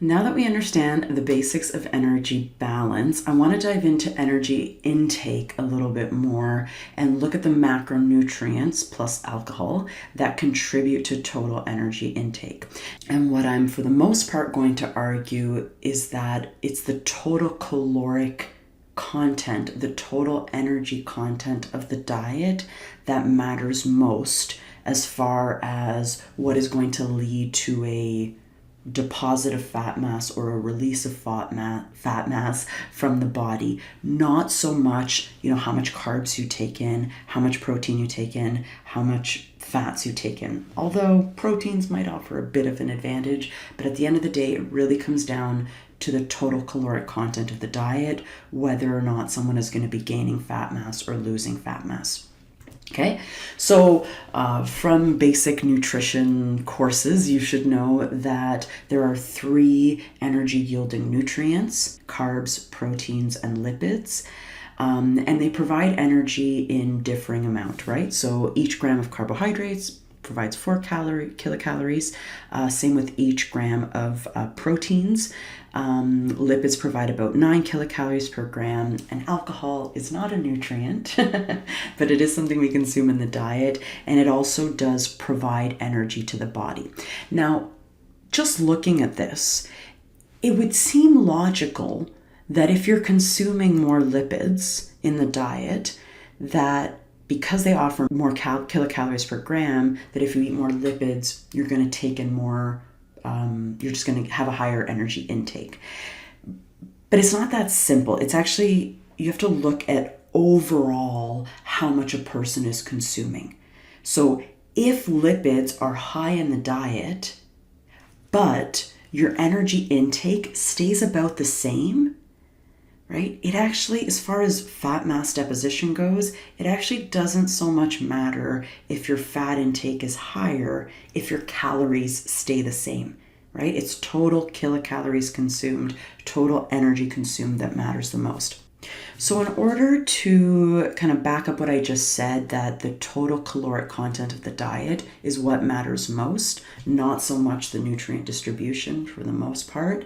Now that we understand the basics of energy balance, I want to dive into energy intake a little bit more and look at the macronutrients plus alcohol that contribute to total energy intake. And what I'm for the most part going to argue is that it's the total caloric content, the total energy content of the diet that matters most as far as what is going to lead to a deposit of fat mass or a release of fat mass from the body. Not so much, how much carbs you take in, how much protein you take in, how much fats you take in. Although proteins might offer a bit of an advantage, but at the end of the day, it really comes down to the total caloric content of the diet, whether or not someone is going to be gaining fat mass or losing fat mass. Okay, so from basic nutrition courses, you should know that there are 3 energy-yielding nutrients: carbs, proteins, and lipids. And they provide energy in differing amount, right? So each gram of carbohydrates provides 4 kilocalories. Same with each gram of proteins. Lipids provide about 9 kilocalories per gram, and alcohol is not a nutrient, but it is something we consume in the diet, and it also does provide energy to the body. Now, just looking at this, it would seem logical that if you're consuming more lipids in the diet, that because they offer more kilocalories per gram, that if you eat more lipids, you're going to take in more, you're just going to have a higher energy intake. But it's not that simple. It's actually, you have to look at overall how much a person is consuming. So if lipids are high in the diet, but your energy intake stays about the same, right? It actually, as far as fat mass deposition goes, it actually doesn't so much matter if your fat intake is higher if your calories stay the same, right? It's total kilocalories consumed, total energy consumed that matters the most. So in order to kind of back up what I just said, that the total caloric content of the diet is what matters most, not so much the nutrient distribution for the most part,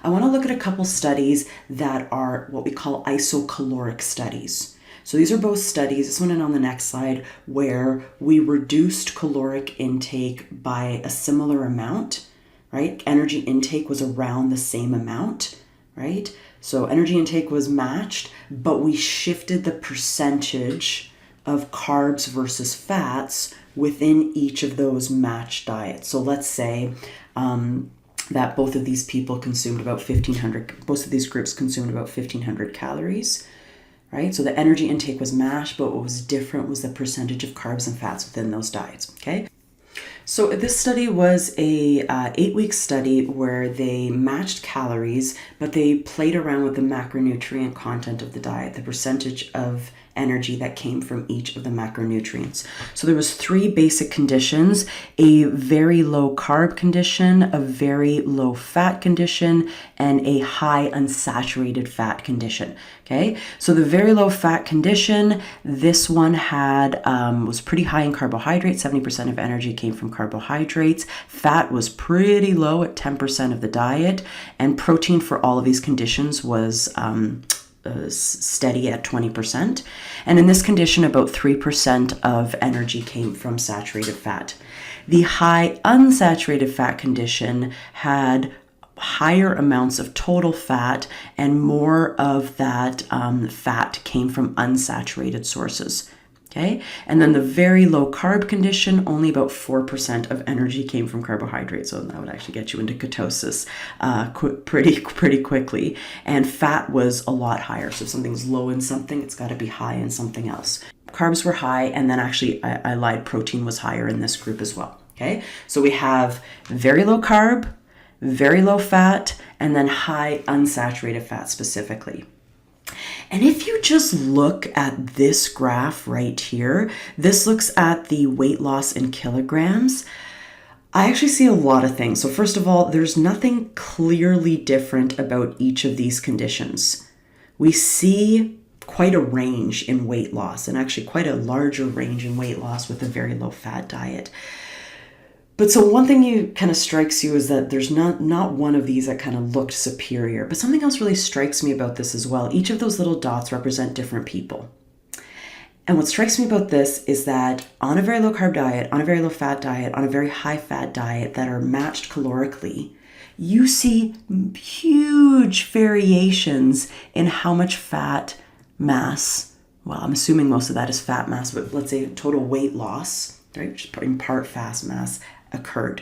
I want to look at a couple studies that are what we call isocaloric studies. So these are both studies, this one and on the next slide, where we reduced caloric intake by a similar amount, right? Energy intake was around the same amount, right? So energy intake was matched, but we shifted the percentage of carbs versus fats within each of those matched diets. So let's say that both of these people consumed about 1,500, both of these groups consumed about 1,500 calories, right? So the energy intake was matched, but what was different was the percentage of carbs and fats within those diets, okay? So this study was a 8-week study where they matched calories, but they played around with the macronutrient content of the diet, the percentage of energy that came from each of the macronutrients. So there was 3 basic conditions: a very low carb condition, a very low fat condition, and a high unsaturated fat condition. Okay, so the very low fat condition, this one had was pretty high in carbohydrates. 70% of energy came from carbohydrates. Fat was pretty low at 10% of the diet, and protein for all of these conditions was steady at 20%. And in this condition, about 3% of energy came from saturated fat. The high unsaturated fat condition had higher amounts of total fat, and more of that fat came from unsaturated sources. Okay, and then the very low carb condition, only about 4% of energy came from carbohydrates, so that would actually get you into ketosis pretty quickly. And fat was a lot higher, so if something's low in something, it's got to be high in something else. Carbs were high, and then actually I lied, protein was higher in this group as well. Okay, so we have very low carb, very low fat, and then high unsaturated fat specifically. And if you just look at this graph right here, this looks at the weight loss in kilograms. I actually see a lot of things. So first of all, there's nothing clearly different about each of these conditions. We see quite a range in weight loss, and actually quite a larger range in weight loss with a very low fat diet. But so one thing you kind of strikes you is that there's not one of these that kind of looked superior. But something else really strikes me about this as well. Each of those little dots represent different people. And what strikes me about this is that on a very low carb diet, on a very low fat diet, on a very high fat diet that are matched calorically, you see huge variations in how much fat mass, well, I'm assuming most of that is fat mass, but let's say total weight loss, right, just in part fat mass, occurred,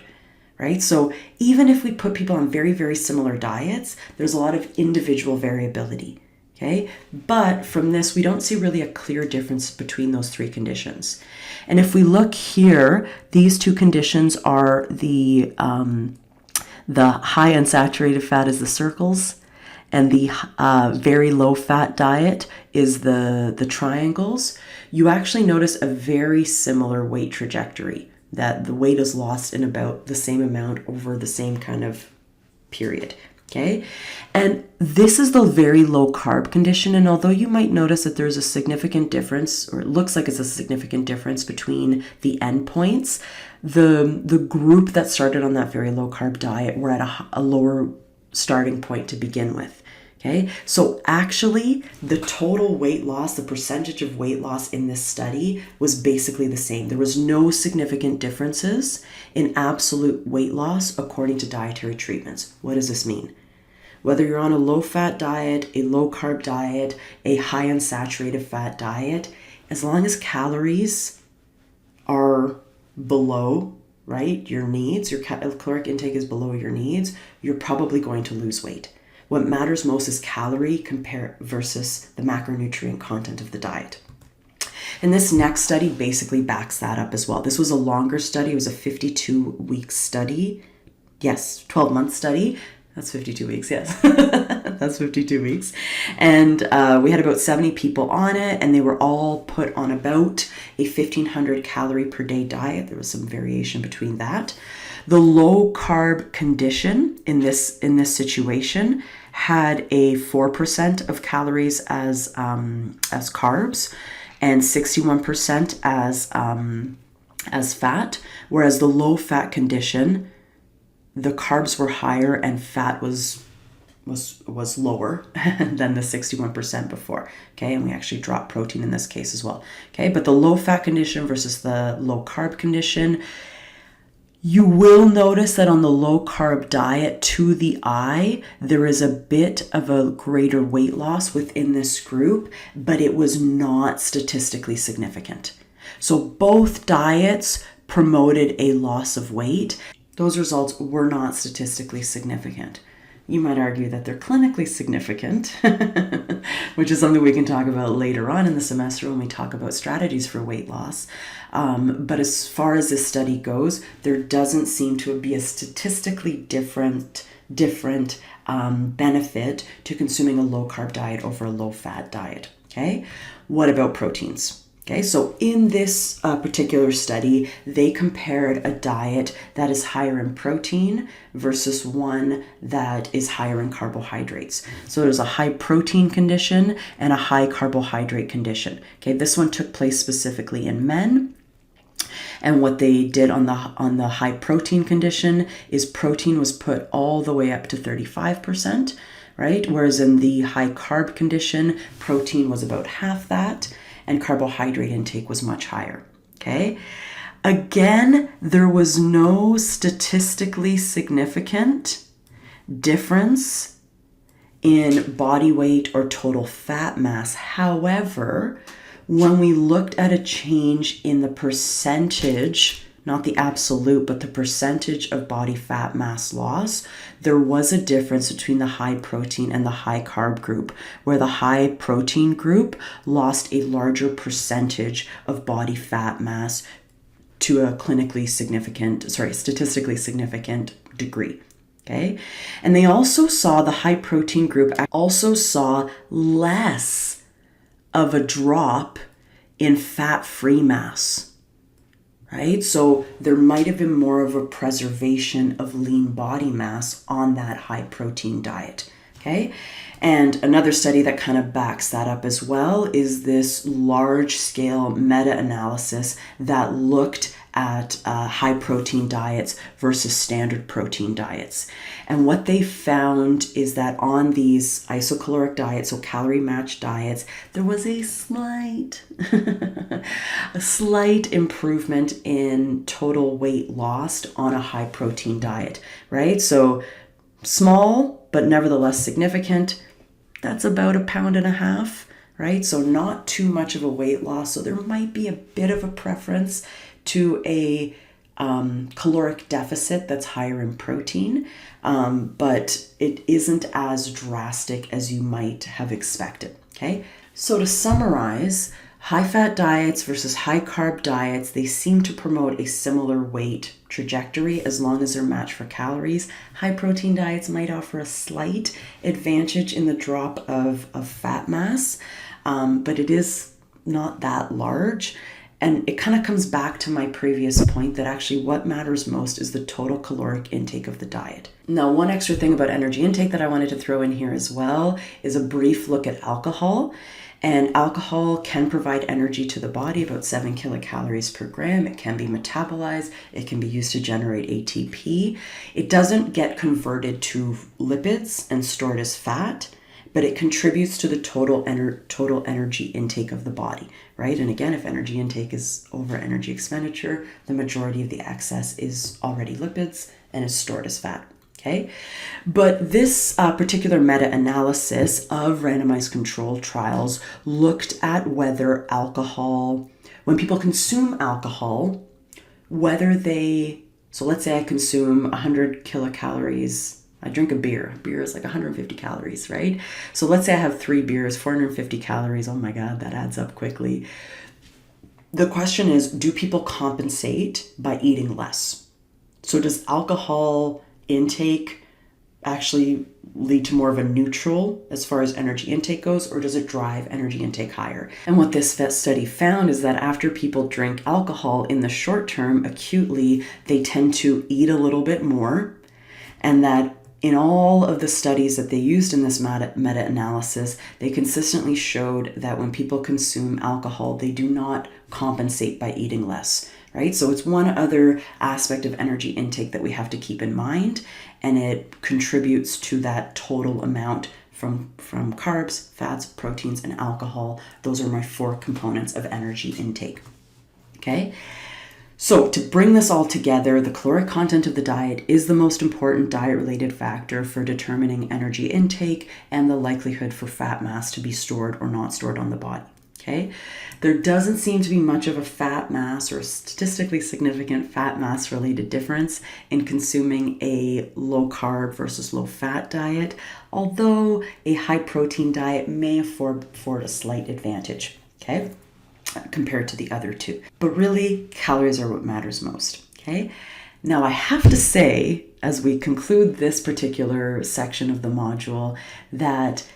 right? So even if we put people on very, very similar diets, there's a lot of individual variability, okay? But from this, we don't see really a clear difference between those three conditions. And if we look here, these two conditions are the high unsaturated fat is the circles, and the very low fat diet is the triangles. You actually notice a very similar weight trajectory, that the weight is lost in about the same amount over the same kind of period, okay? And this is the very low carb condition, and although you might notice that there's a significant difference, or it looks like it's a significant difference between the endpoints, the group that started on that very low carb diet were at a lower starting point to begin with. Okay, so actually the total weight loss, the percentage of weight loss in this study was basically the same. There was no significant differences in absolute weight loss according to dietary treatments. What does this mean? Whether you're on a low fat diet, a low carb diet, a high unsaturated fat diet, as long as calories are below, right, your needs, your caloric intake is below your needs, you're probably going to lose weight. What matters most is calorie versus the macronutrient content of the diet. And this next study basically backs that up as well. This was a longer study. It was a 52-week study. Yes, 12-month study. That's 52 weeks, yes. That's 52 weeks. And we had about 70 people on it, and they were all put on about a 1,500 calorie per day diet. There was some variation between that. The low carb condition in this situation had a 4% of calories as carbs and 61% as fat, whereas the low fat condition, the carbs were higher and fat was lower than the 61% before. Okay, and we actually dropped protein in this case as well. Okay, but the low fat condition versus the low carb condition, you will notice that on the low carb diet, to the eye, there is a bit of a greater weight loss within this group, but it was not statistically significant. So both diets promoted a loss of weight. Those results were not statistically significant. You might argue that they're clinically significant, which is something we can talk about later on in the semester when we talk about strategies for weight loss. But as far as this study goes, there doesn't seem to be a statistically different benefit to consuming a low carb diet over a low fat diet. Okay, what about proteins? Okay, so in this particular study, they compared a diet that is higher in protein versus one that is higher in carbohydrates. So there's a high protein condition and a high carbohydrate condition. Okay, this one took place specifically in men. And what they did on the high protein condition is protein was put all the way up to 35%, right? Whereas in the high carb condition, protein was about half that, and carbohydrate intake was much higher, okay? Again, there was no statistically significant difference in body weight or total fat mass. However, when we looked at a change in the percentage, not the absolute, but the percentage of body fat mass loss, there was a difference between the high protein and the high carb group, where the high protein group lost a larger percentage of body fat mass to a statistically significant degree. Okay. And they also saw the high protein group also saw less of a drop in fat-free mass. Right? So there might have been more of a preservation of lean body mass on that high protein diet. Okay? And another study that kind of backs that up as well is this large scale meta-analysis that looked at high protein diets versus standard protein diets. And what they found is that on these isocaloric diets, so calorie matched diets, there was a slight, a slight improvement in total weight lost on a high protein diet, right? So small, but nevertheless significant. That's about 1.5 pounds, right? So not too much of a weight loss. So there might be a bit of a preference to a caloric deficit that's higher in protein, but it isn't as drastic as you might have expected, okay? So to summarize, high-fat diets versus high-carb diets, they seem to promote a similar weight trajectory as long as they're matched for calories. High-protein diets might offer a slight advantage in the drop of fat mass, but it is not that large. And it kind of comes back to my previous point that actually what matters most is the total caloric intake of the diet. Now, one extra thing about energy intake that I wanted to throw in here as well is a brief look at alcohol. And alcohol can provide energy to the body, about 7 kilocalories per gram. It can be metabolized. It can be used to generate ATP. It doesn't get converted to lipids and stored as fat, but it contributes to the total energy intake of the body, right? And again, if energy intake is over energy expenditure, the majority of the excess is already lipids and is stored as fat. Okay, but this particular meta-analysis of randomized controlled trials looked at whether alcohol, when people consume alcohol, whether they, so let's say I consume 100 kilocalories, I drink a beer. Beer is like 150 calories, right? So let's say I have 3 beers, 450 calories. Oh my God, that adds up quickly. The question is, do people compensate by eating less? So does alcohol intake actually lead to more of a neutral as far as energy intake goes, or does it drive energy intake higher? And what this study found is that after people drink alcohol in the short term, acutely, they tend to eat a little bit more, and that in all of the studies that they used in this meta-analysis, they consistently showed that when people consume alcohol, they do not compensate by eating less, right? So it's one other aspect of energy intake that we have to keep in mind, and it contributes to that total amount from carbs, fats, proteins, and alcohol. Those are my 4 components of energy intake, okay? So to bring this all together, the caloric content of the diet is the most important diet-related factor for determining energy intake and the likelihood for fat mass to be stored or not stored on the body, okay? There doesn't seem to be much of a fat mass or a statistically significant fat mass related difference in consuming a low-carb versus low-fat diet, although a high-protein diet may afford a slight advantage, okay, compared to the other two. But really, calories are what matters most, okay? Now, I have to say, as we conclude this particular section of the module, that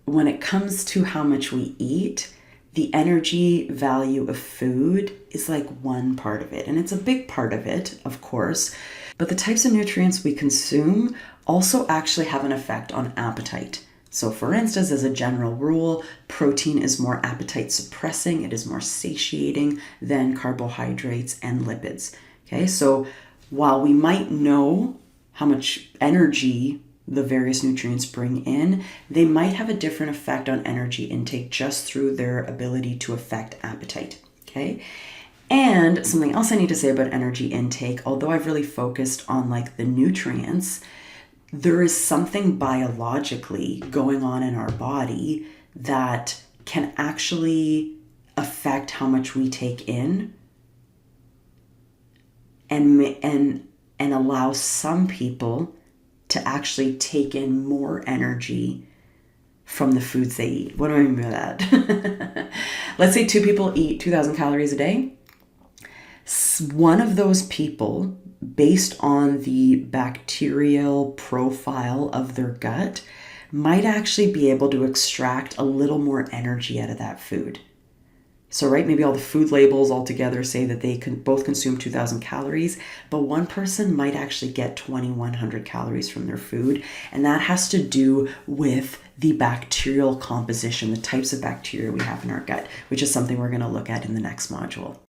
when it comes to how much we eat, the energy value of food is like one part of it. And it's a big part of it, of course, but the types of nutrients we consume also actually have an effect on appetite. So for instance, as a general rule, protein is more appetite suppressing, it is more satiating than carbohydrates and lipids. Okay, so while we might know how much energy the various nutrients bring in, they might have a different effect on energy intake just through their ability to affect appetite. Okay, and something else I need to say about energy intake, although I've really focused on like the nutrients, there is something biologically going on in our body that can actually affect how much we take in and allow some people to actually take in more energy from the foods they eat. What do I mean by that? Let's say 2 people eat 2,000 calories a day. One of those people, based on the bacterial profile of their gut, might actually be able to extract a little more energy out of that food. So, right, maybe all the food labels altogether say that they can both consume 2,000 calories, but one person might actually get 2,100 calories from their food. And that has to do with the bacterial composition, the types of bacteria we have in our gut, which is something we're going to look at in the next module.